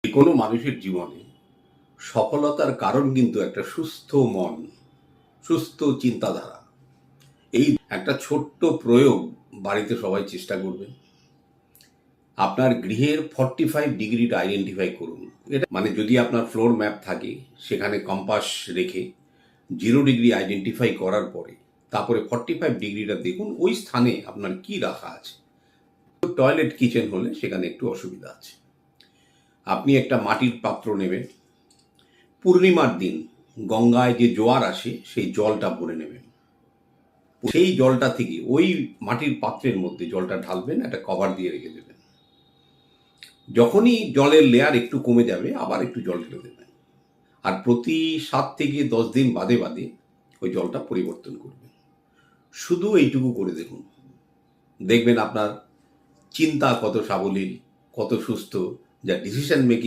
কোনো মানুষের জীবনে সফলতার কারণ কিন্তু একটা সুস্থ মন, সুস্থ চিন্তাধারা। এই একটা ছোট্ট প্রয়োগ বাড়িতে সবাই চেষ্টা করবেন। আপনার গৃহের 45 ডিগ্রিটা আইডেন্টিফাই করুন। এটা মানে যদি আপনার ফ্লোর ম্যাপ থাকে সেখানে কম্পাস রেখে 0 ডিগ্রি আইডেন্টিফাই করার পরে তারপরে 45 ডিগ্রিটা দেখুন ওই স্থানে আপনার কি রাখা আছে। টয়লেট কিচেন হলে সেখানে একটু অসুবিধা আছে। আপনি একটা মাটির পাত্র নেবেন, পূর্ণিমার দিন গঙ্গায় যে জোয়ার আসে সেই জলটা ভরে নেবেন। সেই জলটা থেকে ওই মাটির পাত্রের মধ্যে জলটা ঢালবেন, একটা কভার দিয়ে রেখে দেবেন। যখনই জলের লেয়ার একটু কমে যাবে আবার একটু জল ঢেলে দেবেন। আর প্রতি 7 থেকে 10 দিন বাদে বাদে ওই জলটা পরিবর্তন করবেন। শুধু এইটুকু করে দেখুন, দেখবেন আপনার চিন্তা কত সাবলীল, কত সুস্থ, যা ডিসিশন মেকিং